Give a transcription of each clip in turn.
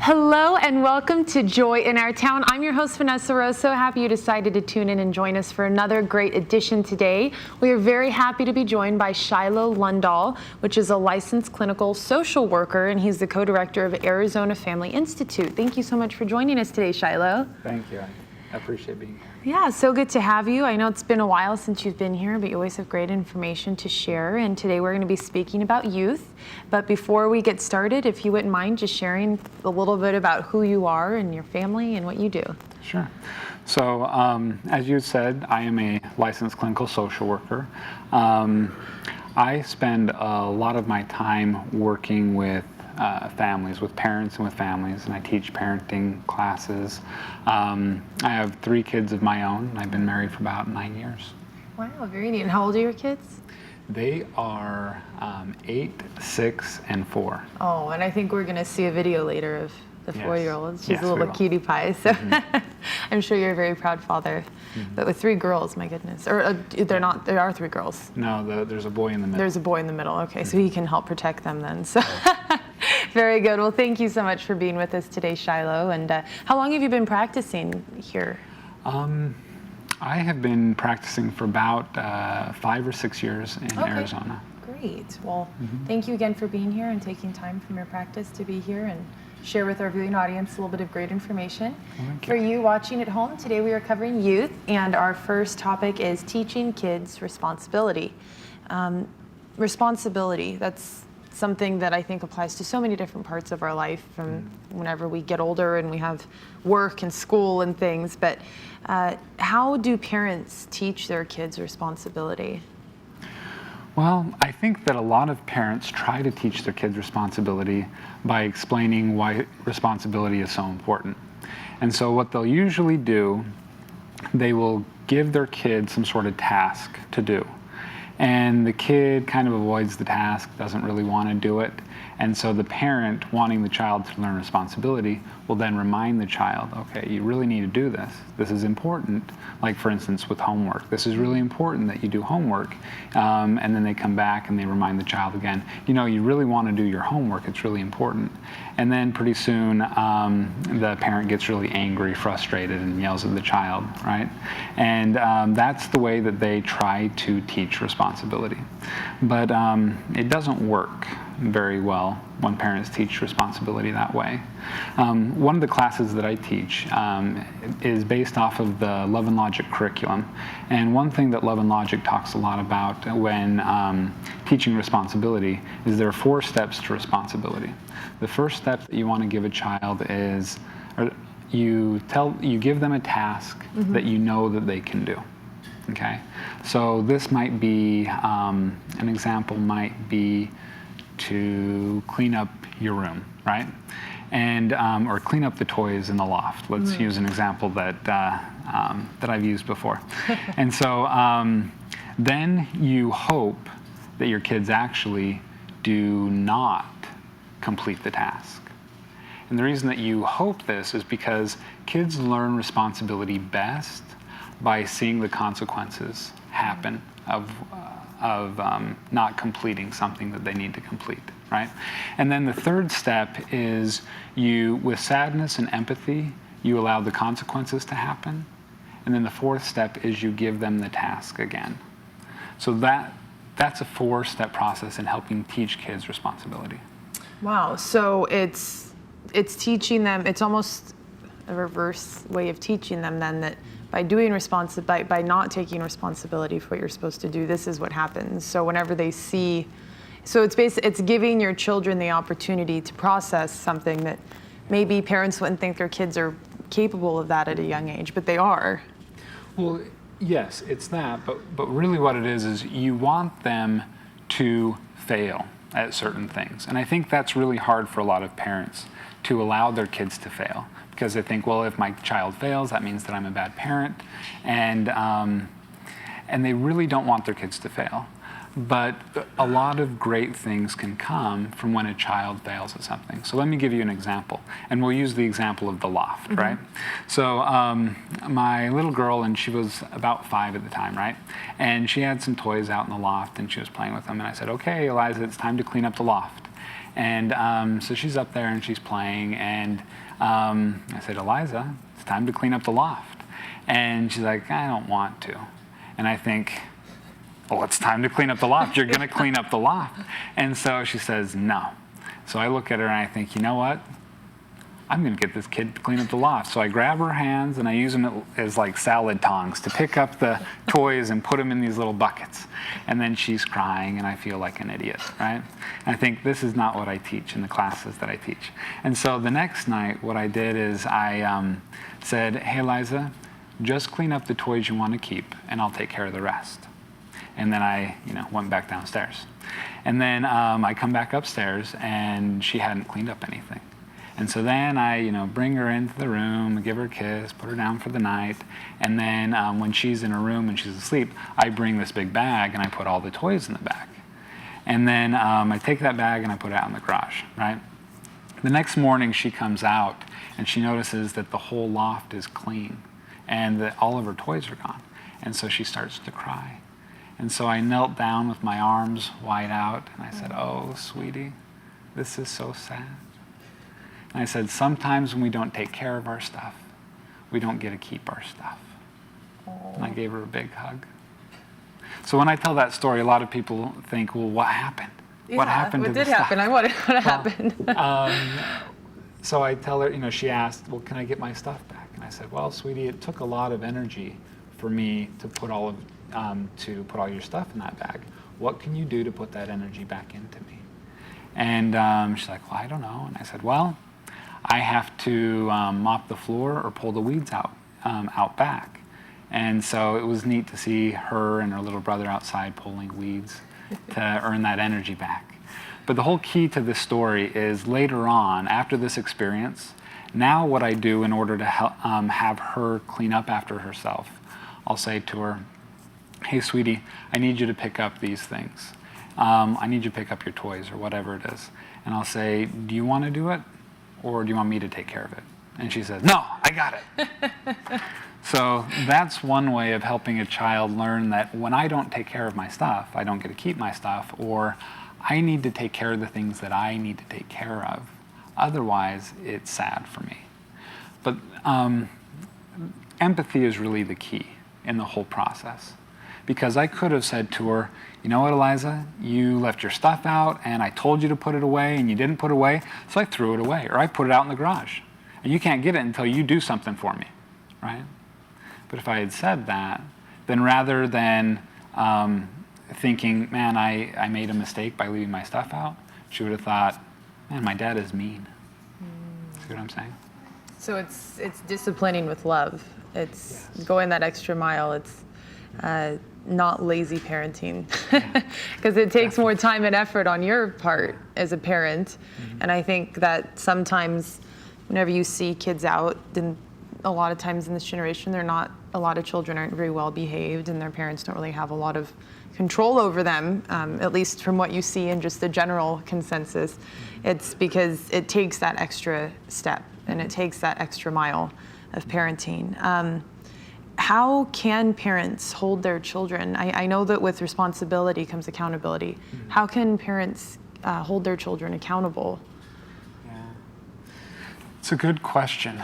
Hello and welcome to Joy in Our Town. I'm your host, Vanessa Rose. So happy you decided to tune in and join us for another great edition today. We are very happy to be joined by Shiloh Lundahl, which is a licensed clinical social worker, and he's the co-director of Arizona Family Institute. Thank you so much for joining us today, Shiloh. Thank you. I appreciate being here. Yeah, so good to have you. I know it's been a while since you've been here, but you always have great information to share. And today we're going to be speaking about youth. But before we get started, if you wouldn't mind just sharing a little bit about who you are and your family and what you do. Sure. So, as you said, I am a licensed clinical social worker. I spend a lot of my time working with families, with parents and with families, and I teach parenting classes. I have 3 kids of my own. I've been married for about 9 years. Wow, very neat. And how old are your kids? They are 8, 6, and 4. Oh, and I think we're going to see a video later of the 4-year-old. She's a little cutie pie, so I'm sure you're a very proud father. But with 3 girls, my goodness. Or they're not, there are 3 girls. No, there's a boy in the middle. There's a boy in the middle, okay, so he can help protect them then. So. Very good. Well, thank you so much for being with us today, Shiloh. And how long have you been practicing here? I have been practicing for about 5 or 6 years in Arizona. Great. Well, thank you again for being here and taking time from your practice to be here and share with our viewing audience a little bit of great information. For you watching at home, today we are covering youth, and our first topic is teaching kids responsibility. Responsibility, that's something that I think applies to so many different parts of our life from whenever we get older and we have work and school and things. But how do parents teach their kids responsibility? Well, I think that a lot of parents try to teach their kids responsibility by explaining why responsibility is so important. And so what they'll usually do, they will give their kid some sort of task to do. And the kid kind of avoids the task, doesn't really want to do it. And so the parent, wanting the child to learn responsibility, will then remind the child, okay, you really need to do this. This is important. Like, for instance, with homework. This is really important that you do homework. And then they come back and they remind the child again, you know, you really want to do your homework. It's really important. And then pretty soon the parent gets really angry, frustrated, and yells at the child, right? And that's the way that they try to teach responsibility. But it doesn't work very well when parents teach responsibility that way. One of the classes that I teach is based off of the Love and Logic curriculum. And one thing that Love and Logic talks a lot about when teaching responsibility is there are 4 steps to responsibility. The first step that you want to give a child is you give them a task that you know that they can do. Okay, so this might be, an example might be to clean up your room, right? And, or clean up the toys in the loft. Let's use an example that I've used before. And so then you hope that your kids actually do not complete the task. And the reason that you hope this is because kids learn responsibility best by seeing the consequences happen of not completing something that they need to complete, right? And then the third step is with sadness and empathy, you allow the consequences to happen. And then the 4th step is you give them the task again. So that's a 4-step process in helping teach kids responsibility. Wow, so it's teaching them, it's almost a reverse way of teaching them then, that by not taking responsibility for what you're supposed to do, this is what happens. So whenever they see, so it's giving your children the opportunity to process something that maybe parents wouldn't think their kids are capable of that at a young age, but they are. Well, yes, it's that, but really what it is you want them to fail at certain things. And I think that's really hard for a lot of parents, to allow their kids to fail. Because they think, well, if my child fails, that means that I'm a bad parent. And they really don't want their kids to fail. But a lot of great things can come from when a child fails at something. So let me give you an example. And we'll use the example of the loft, right? So my little girl, and she was about 5 at the time, right? And she had some toys out in the loft, and she was playing with them. And I said, okay, Eliza, it's time to clean up the loft. And so she's up there and she's playing, and I said, Eliza, it's time to clean up the loft. And she's like, I don't want to. And I think, well, it's time to clean up the loft. You're going to clean up the loft. And so she says, no. So I look at her and I think, you know what? I'm going to get this kid to clean up the loft. So I grab her hands and I use them as like salad tongs to pick up the toys and put them in these little buckets. And then she's crying and I feel like an idiot, right? And I think this is not what I teach in the classes that I teach. And so the next night, what I did is I said, hey, Eliza, just clean up the toys you want to keep and I'll take care of the rest. And then I, went back downstairs. And then I come back upstairs and she hadn't cleaned up anything. And so then I, bring her into the room, give her a kiss, put her down for the night. And then when she's in her room and she's asleep, I bring this big bag and I put all the toys in the bag. And then I take that bag and I put it out in the garage, right? The next morning she comes out and she notices that the whole loft is clean and that all of her toys are gone. And so she starts to cry. And so I knelt down with my arms wide out and I said, oh, sweetie, this is so sad. And I said, sometimes when we don't take care of our stuff, we don't get to keep our stuff. And I gave her a big hug. So when I tell that story, a lot of people think, well, what happened? Yeah, what happened to the stuff? What happened? So I tell her, she asked, well, can I get my stuff back? And I said, well, sweetie, it took a lot of energy for me to put all your stuff in that bag. What can you do to put that energy back into me? And she's like, well, I don't know. And I said, well, I have to mop the floor or pull the weeds out back. And so it was neat to see her and her little brother outside pulling weeds to earn that energy back. But the whole key to this story is later on, after this experience, now what I do in order to have her clean up after herself, I'll say to her, hey, sweetie, I need you to pick up these things. I need you to pick up your toys or whatever it is. And I'll say, do you want to do it? Or do you want me to take care of it? And she says, no, I got it. So that's one way of helping a child learn that when I don't take care of my stuff, I don't get to keep my stuff, or I need to take care of the things that I need to take care of. Otherwise, it's sad for me. But empathy is really the key in the whole process. Because I could have said to her, you know what, Eliza, you left your stuff out and I told you to put it away and you didn't put it away, so I threw it away, or I put it out in the garage. And you can't get it until you do something for me, right? But if I had said that, then rather than thinking, man, I made a mistake by leaving my stuff out, she would have thought, man, my dad is mean. See what I'm saying? So it's disciplining with love. It's going that extra mile. It's not lazy parenting, because it takes more time and effort on your part as a parent. And I think that sometimes whenever you see kids out, then a lot of times in this generation, a lot of children aren't very well behaved and their parents don't really have a lot of control over them, at least from what you see in just the general consensus. It's because it takes that extra step and it takes that extra mile of parenting. How can parents hold their children? I know that with responsibility comes accountability. How can parents hold their children accountable? Yeah. It's a good question.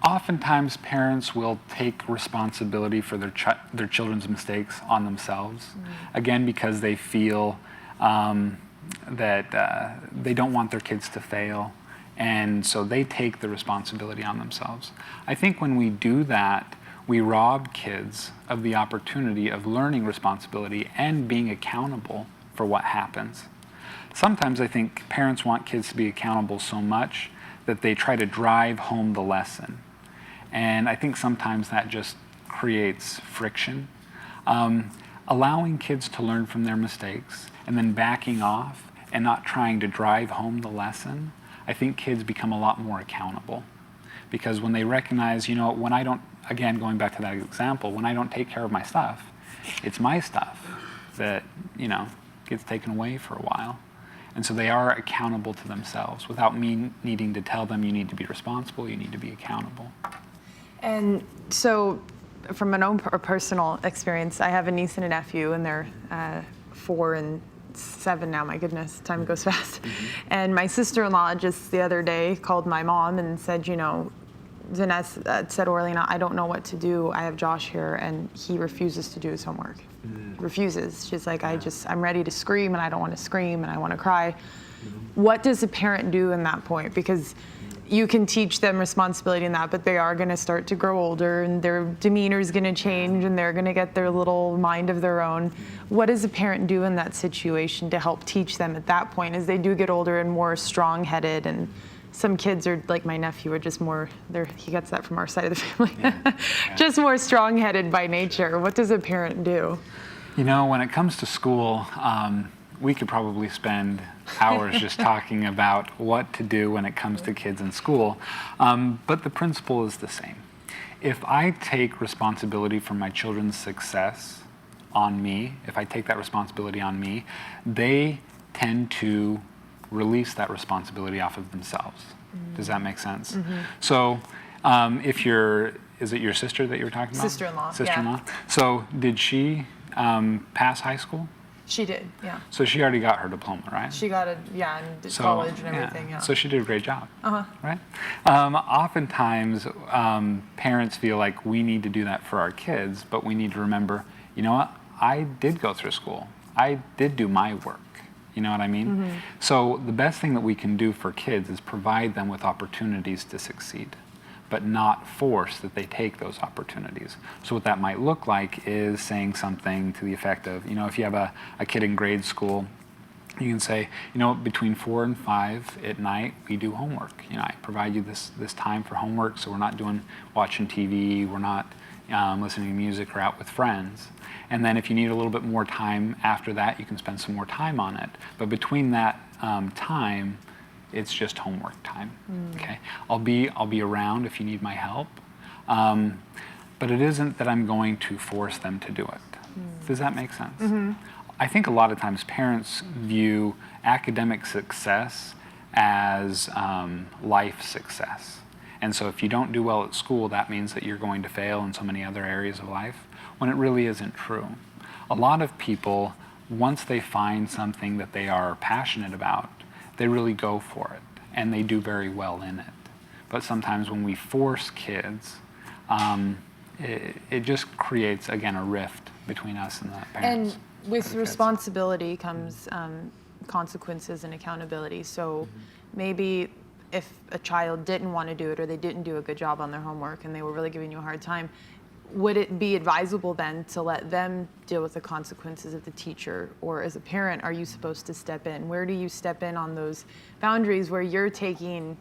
Oftentimes parents will take responsibility for their children's mistakes on themselves, again, because they feel that they don't want their kids to fail. And so they take the responsibility on themselves. I think when we do that, we rob kids of the opportunity of learning responsibility and being accountable for what happens. Sometimes I think parents want kids to be accountable so much that they try to drive home the lesson. And I think sometimes that just creates friction. Allowing kids to learn from their mistakes and then backing off and not trying to drive home the lesson, I think kids become a lot more accountable. Because when they recognize, when I don't, again, going back to that example, when I don't take care of my stuff, it's my stuff that, gets taken away for a while. And so they are accountable to themselves without me needing to tell them you need to be responsible, you need to be accountable. And so from my own personal experience, I have a niece and a nephew, and they're 4 and 7 now, my goodness, time goes fast. And my sister-in-law just the other day called my mom and said, Vanessa said, Orlena, I don't know what to do. I have Josh here and he refuses to do his homework. Refuses. She's like, I'm ready to scream and I don't want to scream and I want to cry. What does a parent do in that point? Because you can teach them responsibility in that, but they are going to start to grow older and their demeanor is going to change and they're going to get their little mind of their own. What does a parent do in that situation to help teach them at that point as they do get older and more strong-headed? And some kids are, like my nephew, are just more, he gets that from our side of the family, just more strong-headed by nature. What does a parent do? When it comes to school, we could probably spend hours just talking about what to do when it comes to kids in school, but the principle is the same. If I take responsibility for my children's success on me, if I take that responsibility on me, they tend to release that responsibility off of themselves. Does that make sense? So is it your sister that you were talking about? Sister-in-law. Sister-in-law. Yeah. So did she pass high school? She did, yeah. So she already got her diploma, right? She got it, and did college and everything, yeah. So she did a great job, right? Oftentimes, parents feel like we need to do that for our kids, but we need to remember, you know what? I did go through school. I did do my work. You know what I mean? So the best thing that we can do for kids is provide them with opportunities to succeed, but not force that they take those opportunities. So what that might look like is saying something to the effect of, if you have a kid in grade school, you can say, between 4 and 5 at night, we do homework. I provide you this time for homework, so we're not watching TV, we're not listening to music or out with friends. And then if you need a little bit more time after that, you can spend some more time on it. But between that time, it's just homework time. Okay, I'll be around if you need my help, but it isn't that I'm going to force them to do it. Does that make sense? I think a lot of times parents view academic success as life success, and so if you don't do well at school, that means that you're going to fail in so many other areas of life, when it really isn't true. A lot of people, once they find something that they are passionate about, they really go for it, and they do very well in it. But sometimes when we force kids, it just creates, again, a rift between us and the parents. And with responsibility comes consequences and accountability. So maybe if a child didn't want to do it or they didn't do a good job on their homework and they were really giving you a hard time, would it be advisable then to let them deal with the consequences of the teacher? Or as a parent, are you supposed to step in? Where do you step in on those boundaries where you're taking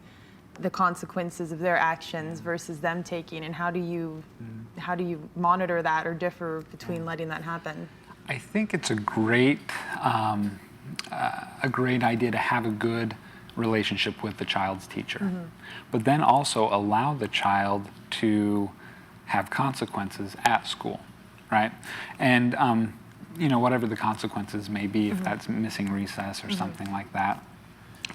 the consequences of their actions versus them taking, and how do you monitor that or differ between letting that happen? I think it's a great idea to have a good relationship with the child's teacher, but then also allow the child to have consequences at school, right? And whatever the consequences may be, if that's missing recess or something like that,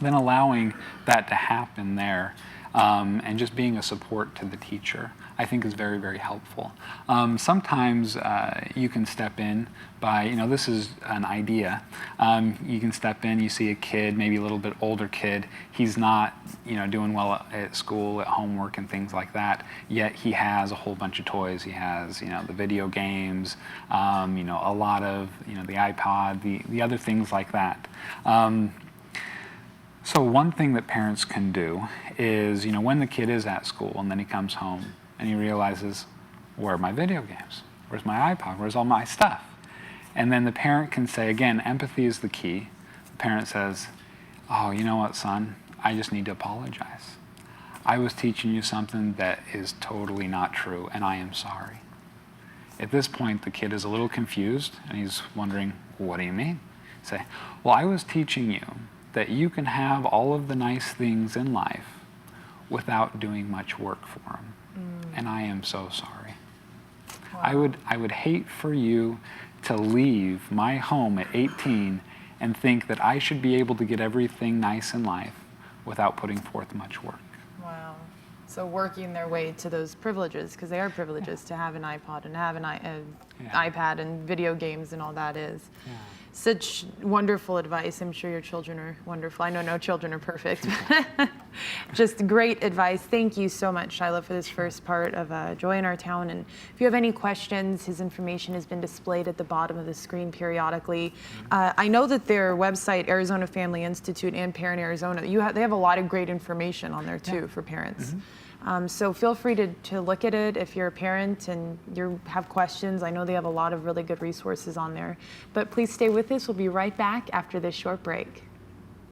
then allowing that to happen there and just being a support to the teacher, I think is very, very helpful. Sometimes you can step in by, this is an idea, you can step in, you see a kid, maybe a little bit older kid, he's not, doing well at school, at homework and things like that, yet he has a whole bunch of toys. He has, the video games, a lot of, the iPod, the other things like that. So one thing that parents can do is, when the kid is at school and then he comes home and he realizes, where are my video games? Where's my iPod? Where's all my stuff? And then the parent can say, again, empathy is the key. The parent says, oh, you know what, son? I just need to apologize. I was teaching you something that is totally not true, and I am sorry. At this point, the kid is a little confused, and he's wondering, what do you mean? Say, well, I was teaching you that you can have all of the nice things in life without doing much work for them, and I am so sorry. Wow. I would hate for you to leave my home at 18 and think that I should be able to get everything nice in life without putting forth much work. Wow. So working their way to those privileges, because they are privileges, to have an iPod and have an iPad and video games and all that is. Yeah. Such wonderful advice. I'm sure your children are wonderful. I know no children are perfect. Just great advice. Thank you so much, Shiloh, for this first part of Joy in Our Town. And if you have any questions, his information has been displayed at the bottom of the screen periodically. I know that their website, Arizona Family Institute and Parent Arizona, they have a lot of great information on there too for parents. So feel free to look at it if you're a parent and you have questions. I know they have a lot of really good resources on there. But please stay with us. We'll be right back after this short break.